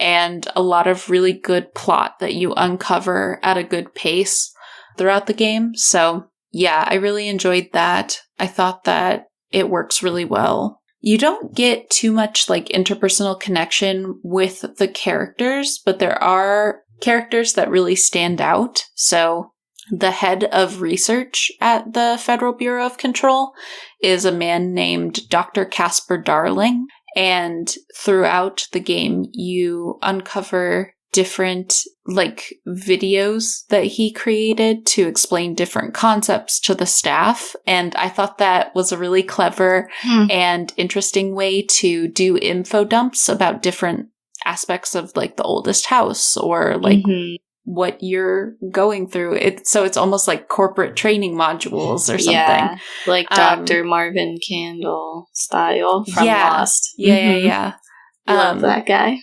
Speaker 2: and a lot of really good plot that you uncover at a good pace throughout the game. So yeah, I really enjoyed that. I thought that it works really well. You don't get too much like interpersonal connection with the characters, but there are characters that really stand out. So the head of research at the Federal Bureau of Control is a man named Dr. Casper Darling. And throughout the game, you uncover different like videos that he created to explain different concepts to the staff. And I thought that was a really clever and interesting way to do info dumps about different aspects of like the oldest house or like what you're going through. So it's almost like corporate training modules or something.
Speaker 1: Yeah, like Dr. Marvin Candle style from Lost.
Speaker 2: Yeah.
Speaker 1: Love that guy.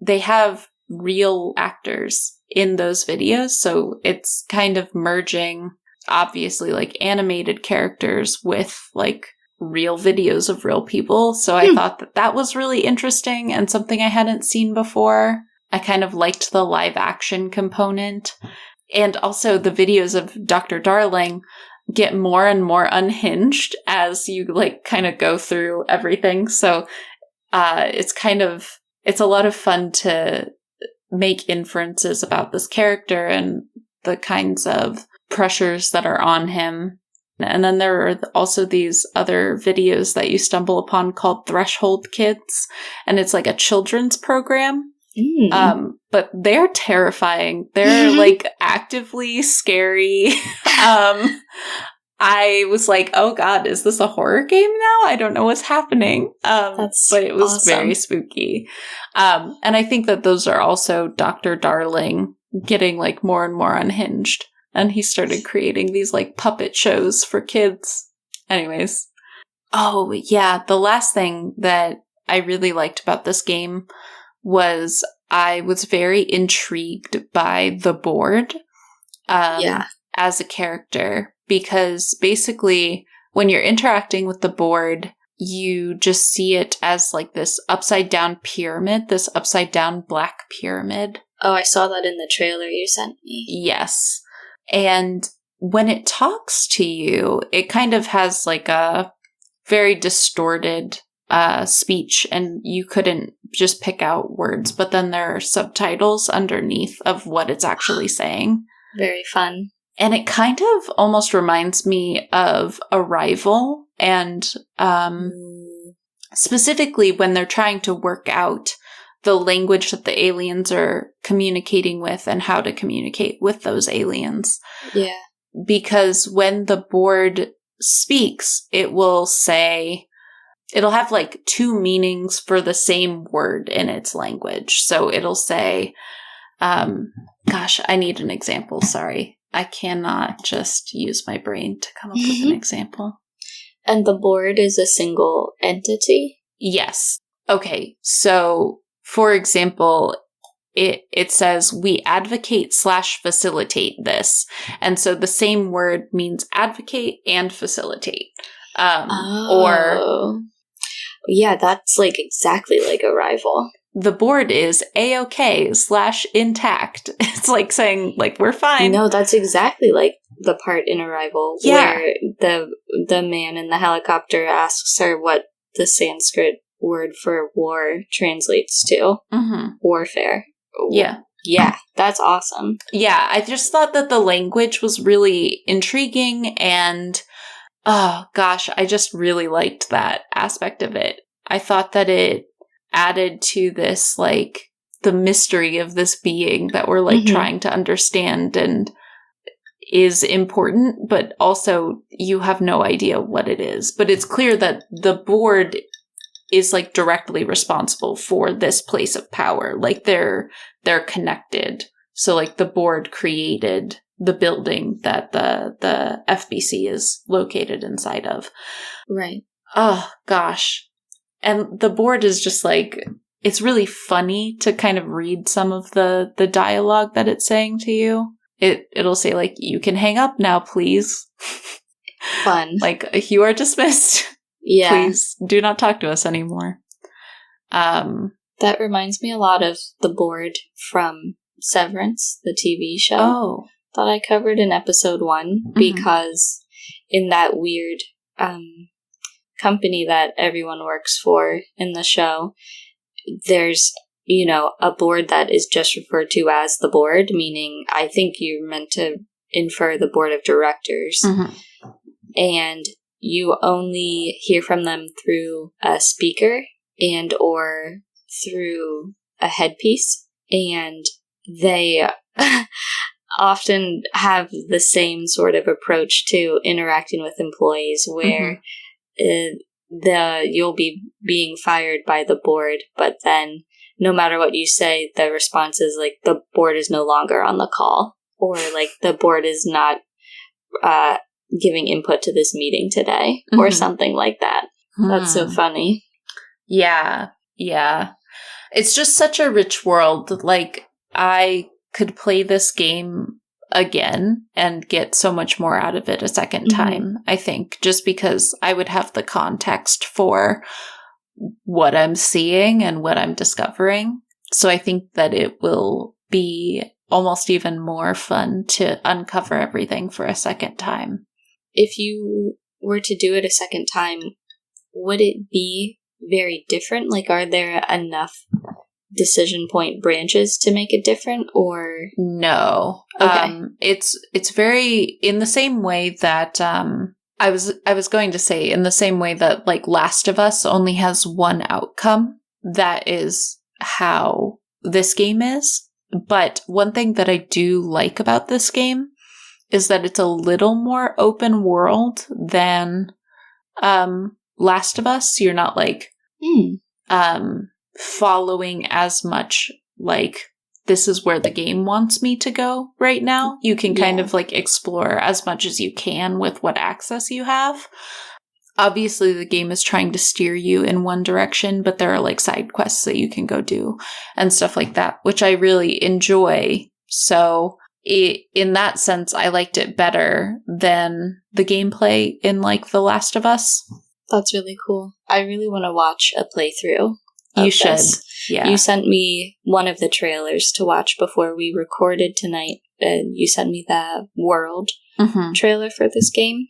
Speaker 2: They have real actors in those videos, so it's kind of merging, obviously, like animated characters with like real videos of real people. So I thought that was really interesting and something I hadn't seen before. I kind of liked the live action component. And also the videos of Dr. Darling get more and more unhinged as you like kind of go through everything. So it's a lot of fun to make inferences about this character and the kinds of pressures that are on him. And then there are also these other videos that you stumble upon called Threshold Kids, and it's like a children's program. But they're terrifying. They're like actively scary. I was like, oh god, is this a horror game now? I don't know what's happening. But it was awesome. Very spooky. And I think that those are also Dr. Darling getting like more and more unhinged. And he started creating these like puppet shows for kids. Anyways. Oh yeah, the last thing that I really liked about this game was I was very intrigued by the board as a character, because basically when you're interacting with the board, you just see it as like this upside down pyramid, this upside down black pyramid.
Speaker 1: Oh, I saw that in the trailer you sent me.
Speaker 2: Yes. And when it talks to you, it kind of has like a very distorted speech, and you couldn't just pick out words, but then there are subtitles underneath of what it's actually saying.
Speaker 1: Very fun.
Speaker 2: And it kind of almost reminds me of Arrival, and specifically when they're trying to work out the language that the aliens are communicating with and how to communicate with those aliens.
Speaker 1: Yeah.
Speaker 2: Because when the board speaks, it will say, it'll have like two meanings for the same word in its language. So it'll say, gosh, I need an example. Sorry. I cannot just use my brain to come up with an example.
Speaker 1: And the board is a single entity?
Speaker 2: Yes. Okay. So, for example, it says, we advocate/facilitate this. And so the same word means advocate and facilitate. Or...
Speaker 1: Yeah, that's like exactly like Arrival.
Speaker 2: The board is A-OK/intact. It's like saying, like, we're fine.
Speaker 1: No, that's exactly like the part in Arrival where the man in the helicopter asks her what the Sanskrit word for war translates to. Warfare.
Speaker 2: Yeah.
Speaker 1: Yeah, that's awesome.
Speaker 2: Yeah, I just thought that the language was really intriguing, and oh gosh, I just really liked that aspect of it. I thought that it added to this, like, the mystery of this being that we're, like, trying to understand and is important, but also you have no idea what it is. But it's clear that the board is, like, directly responsible for this place of power. Like, they're connected. So, like, the board created the building that the FBC is located inside of.
Speaker 1: Right.
Speaker 2: Oh, gosh. And the board is just like, it's really funny to kind of read some of the dialogue that it's saying to you. It'll say, like, you can hang up now, please.
Speaker 1: Fun.
Speaker 2: Like, you are dismissed.
Speaker 1: Yeah.
Speaker 2: Please do not talk to us anymore.
Speaker 1: That reminds me a lot of the board from Severance, the TV show.
Speaker 2: Oh.
Speaker 1: That I covered in episode 1, because in that weird company that everyone works for in the show, there's, a board that is just referred to as the board, meaning I think you're meant to infer the board of directors. And you only hear from them through a speaker and or through a headpiece. And they often have the same sort of approach to interacting with employees, where you'll be being fired by the board, but then no matter what you say, the response is like, the board is no longer on the call, or like, the board is not giving input to this meeting today, or something like that. That's so funny.
Speaker 2: Yeah. It's just such a rich world. Like, I could play this game again and get so much more out of it a second time, I think, just because I would have the context for what I'm seeing and what I'm discovering. So I think that it will be almost even more fun to uncover everything for a second time.
Speaker 1: If you were to do it a second time, would it be very different? Like, are there enough decision point branches to make it different, or
Speaker 2: no?
Speaker 1: Okay.
Speaker 2: It's very in the same way that I was going to say, in the same way that, like, Last of Us only has one outcome. That is how this game is. But one thing that I do like about this game is that it's a little more open world than Last of Us. You're not like following as much, like, this is where the game wants me to go right now. You can kind of like explore as much as you can with what access you have. Obviously, the game is trying to steer you in one direction, but there are like side quests that you can go do and stuff like that, which I really enjoy. So in that sense, I liked it better than the gameplay in like The Last of Us.
Speaker 1: That's really cool. I really want to watch a playthrough.
Speaker 2: You should. Yeah.
Speaker 1: You sent me one of the trailers to watch before we recorded tonight. You sent me the World trailer for this game.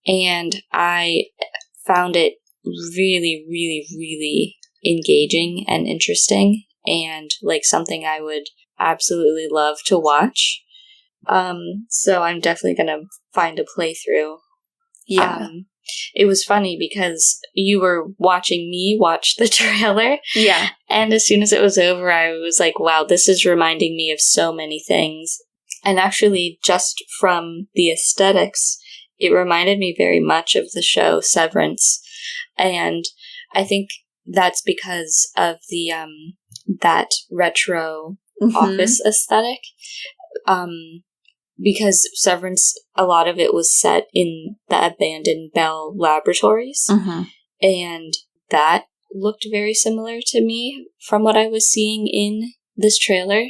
Speaker 1: And I found it really, really, really engaging and interesting, and like something I would absolutely love to watch. So I'm definitely going to find a playthrough.
Speaker 2: Yeah.
Speaker 1: It was funny because you were watching me watch the trailer.
Speaker 2: Yeah.
Speaker 1: And as soon as it was over, I was like, wow, this is reminding me of so many things. And actually, just from the aesthetics, it reminded me very much of the show Severance. And I think that's because of the that retro office aesthetic. Because Severance, a lot of it was set in the abandoned Bell Laboratories. And that looked very similar to me from what I was seeing in this trailer.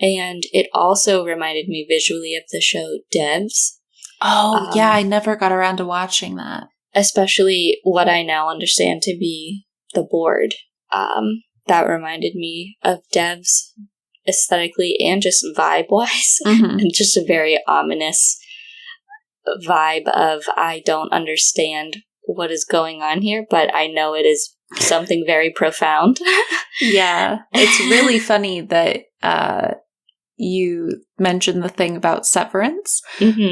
Speaker 1: And it also reminded me visually of the show Devs.
Speaker 2: Oh, yeah, I never got around to watching that.
Speaker 1: Especially what I now understand to be the board. That reminded me of Devs aesthetically and just vibe-wise. And just a very ominous vibe of, I don't understand what is going on here, but I know it is something very profound.
Speaker 2: Yeah. It's really funny that you mentioned the thing about Severance,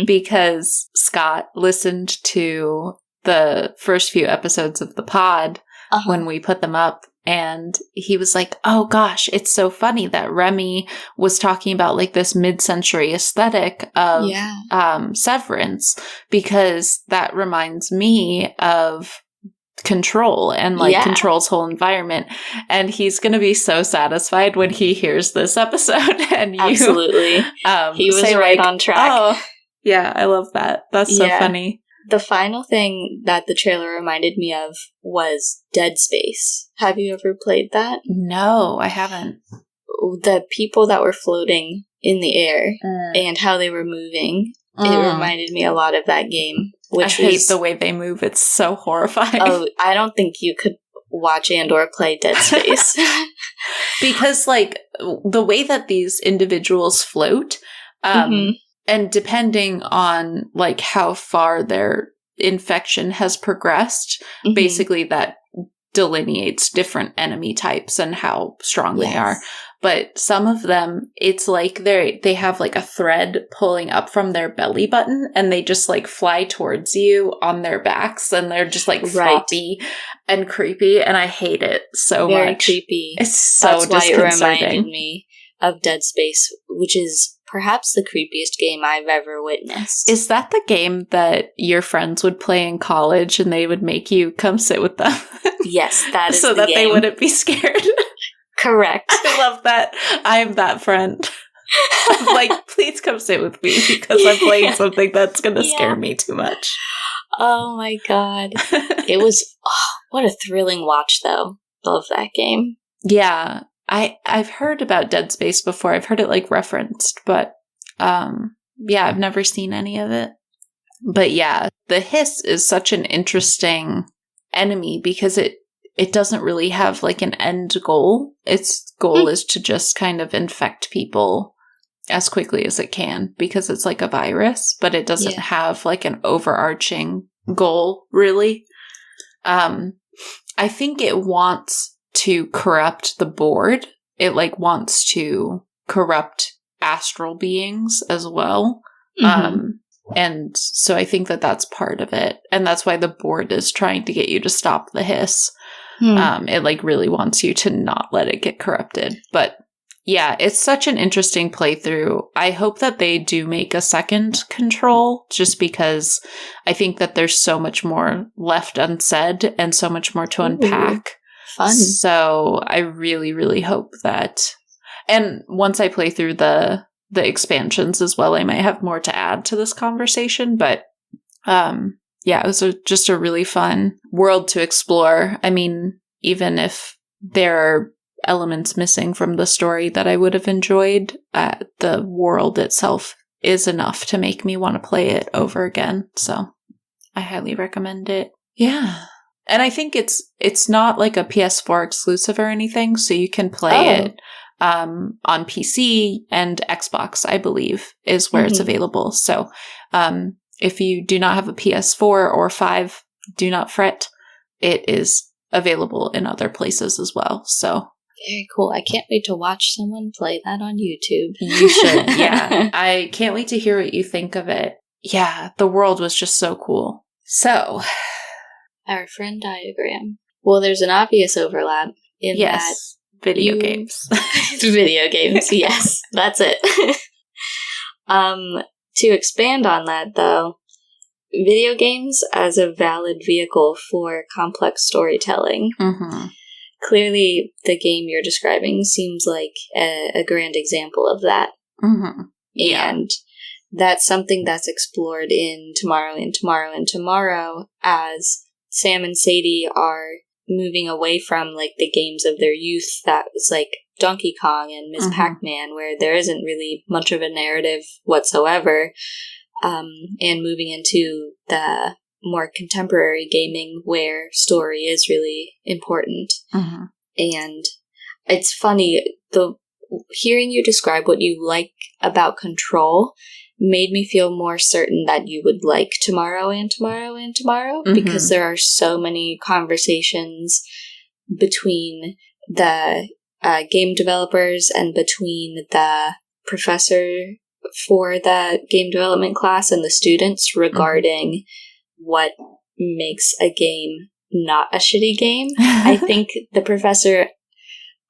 Speaker 2: because Scott listened to the first few episodes of the pod when we put them up, and he was like, oh gosh, it's so funny that Remy was talking about like this mid-century aesthetic of Severance, because that reminds me of control and like control's whole environment. And he's going to be so satisfied when he hears this episode. And you,
Speaker 1: absolutely, he was right on track.
Speaker 2: Oh, yeah, I love that. That's so funny.
Speaker 1: The final thing that the trailer reminded me of was Dead Space. Have you ever played that?
Speaker 2: No, I haven't.
Speaker 1: The people that were floating in the air and how they were moving, it reminded me a lot of that game. Which
Speaker 2: I hate the way they move. It's so horrifying.
Speaker 1: Oh, I don't think you could watch and or play Dead Space.
Speaker 2: Because, like, the way that these individuals float, and depending on, like, how far their infection has progressed, basically that delineates different enemy types and how strong they are. But some of them, it's like they have like a thread pulling up from their belly button, and they just like fly towards you on their backs, and they're just like floppy and creepy, and I hate it so much.
Speaker 1: Very creepy.
Speaker 2: It's so disconcerting.
Speaker 1: That's why it reminded me of Dead Space, which is perhaps the creepiest game I've ever witnessed.
Speaker 2: Is that the game that your friends would play in college, and they would make you come sit with them?
Speaker 1: Yes, that is
Speaker 2: so
Speaker 1: the
Speaker 2: that
Speaker 1: game.
Speaker 2: They wouldn't be scared.
Speaker 1: Correct.
Speaker 2: I love that. I am that friend. I'm like, please come sit with me because I'm playing something that's going to scare me too much.
Speaker 1: Oh my god. It was, what a thrilling watch though. Love that game.
Speaker 2: Yeah. I've heard about Dead Space before. I've heard it like referenced, but yeah, I've never seen any of it. But yeah, the hiss is such an interesting enemy because it doesn't really have like an end goal. Its goal is to just kind of infect people as quickly as it can because it's like a virus, but it doesn't have like an overarching goal really. I think it wants to corrupt the board. It like wants to corrupt astral beings as well. And so I think that that's part of it. And that's why the board is trying to get you to stop the hiss. It like really wants you to not let it get corrupted. But yeah, it's such an interesting playthrough. I hope that they do make a second Control just because I think that there's so much more left unsaid and so much more to unpack.
Speaker 1: Fun.
Speaker 2: So I really, really hope that. And once I play through the expansions as well, I might have more to add to this conversation. But yeah, it was just a really fun world to explore. I mean, even if there are elements missing from the story that I would have enjoyed, the world itself is enough to make me want to play it over again. So I highly recommend it. Yeah. And I think it's not like a PS4 exclusive or anything, so you can play it on PC and Xbox, I believe, is where it's available. So if you do not have a PS4 or 5, do not fret. It is available in other places as well. So
Speaker 1: very cool. I can't wait to watch someone play that on YouTube.
Speaker 2: You should, yeah. I can't wait to hear what you think of it. Yeah, the world was just so cool. So,
Speaker 1: our Frenn diagram. Well, there's an obvious overlap in that.
Speaker 2: Video games.
Speaker 1: Video games, yes. That's it. To expand on that, though, video games as a valid vehicle for complex storytelling. Clearly, the game you're describing seems like a grand example of that. And that's something that's explored in Tomorrow and Tomorrow and Tomorrow as Sam and Sadie are moving away from like the games of their youth that was like Donkey Kong and Ms. Pac-Man, where there isn't really much of a narrative whatsoever, and moving into the more contemporary gaming where story is really important. And it's funny, hearing you describe what you like about Control made me feel more certain that you would like Tomorrow and Tomorrow and Tomorrow, because there are so many conversations between the game developers and between the professor for the game development class and the students regarding what makes a game not a shitty game. I think the professor,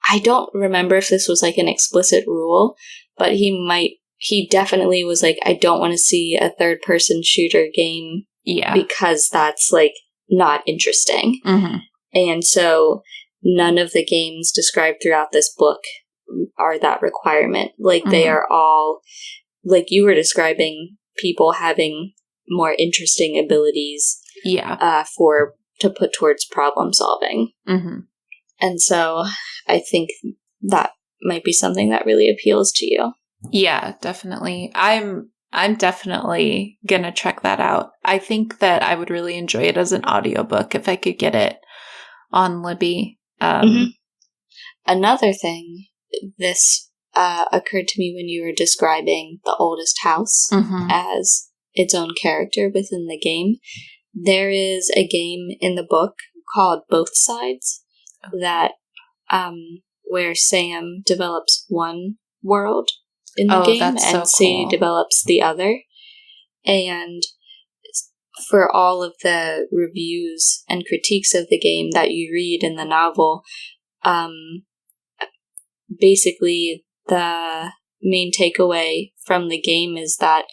Speaker 1: I don't remember if this was like an explicit rule, but he definitely was like, I don't want to see a third-person shooter game because that's like not interesting.
Speaker 2: Mm-hmm.
Speaker 1: And so none of the games described throughout this book are that requirement. Like, they are all, like you were describing, people having more interesting abilities to put towards problem solving.
Speaker 2: Mm-hmm.
Speaker 1: And so I think that might be something that really appeals to you.
Speaker 2: Yeah, definitely. I'm definitely gonna check that out. I think that I would really enjoy it as an audiobook if I could get it on Libby.
Speaker 1: Another thing, this occurred to me when you were describing the oldest house as its own character within the game. There is a game in the book called Both Sides that where Sam develops one world in the game and
Speaker 2: so
Speaker 1: Sadie
Speaker 2: cool.
Speaker 1: develops the other. And for all of the reviews and critiques of the game that you read in the novel, basically the main takeaway from the game is that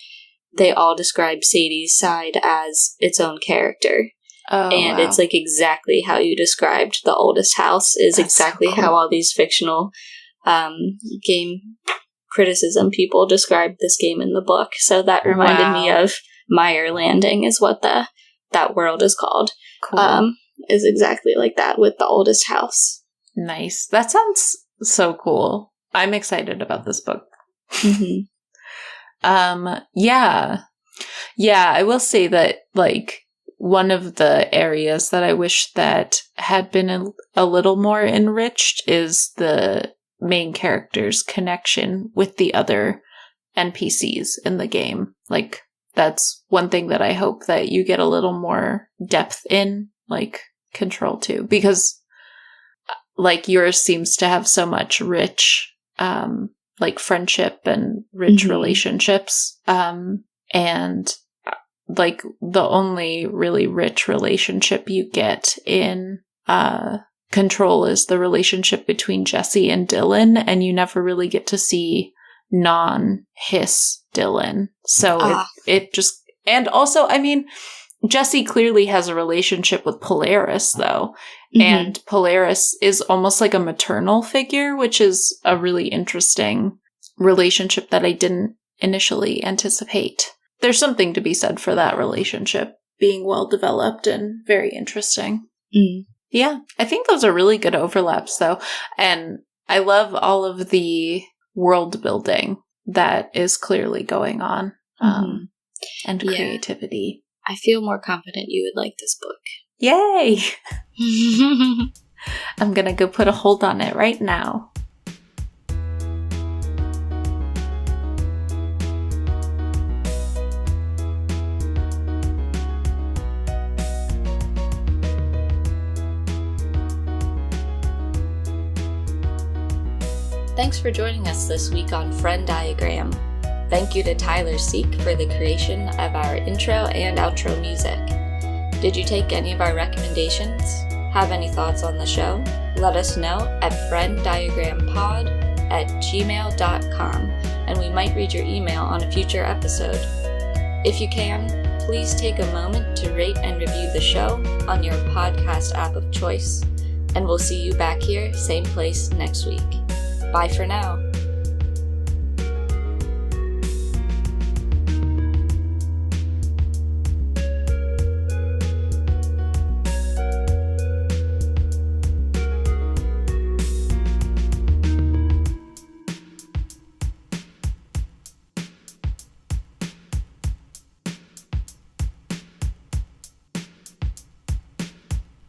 Speaker 1: they all describe Sadie's side as its own character. And it's like exactly how you described the oldest house is That's exactly so cool. How all these fictional game criticism people described this game in the book. So that reminded me of Meyer Landing is what that world is called.
Speaker 2: Cool.
Speaker 1: Is exactly like that with the oldest house.
Speaker 2: Nice. That sounds so cool. I'm excited about this book. Yeah, I will say that, like, one of the areas that I wish that had been a little more enriched is the main character's connection with the other NPCs in the game. Like, that's one thing that I hope that you get a little more depth in, like, Control 2, because, like, yours seems to have so much rich, like, friendship and rich relationships, and like the only really rich relationship you get in Control is the relationship between Jesse and Dylan, and you never really get to see non-Hiss Dylan. So it just, and also, I mean, Jesse clearly has a relationship with Polaris, though, and Polaris is almost like a maternal figure, which is a really interesting relationship that I didn't initially anticipate. There's something to be said for that relationship being well developed and very interesting. Yeah, I think those are really good overlaps, though. And I love all of the world building that is clearly going on, and creativity.
Speaker 1: I feel more confident you would like this book.
Speaker 2: Yay! I'm gonna go put a hold on it right now.
Speaker 1: Thanks for joining us this week on Friend Diagram. Thank you to Tyler Seek for the creation of our intro and outro music. Did you take any of our recommendations? Have any thoughts on the show? Let us know at frienddiagrampod@gmail.com, and we might read your email on a future episode. If you can, please take a moment to rate and review the show on your podcast app of choice, and we'll see you back here, same place next week. Bye for now.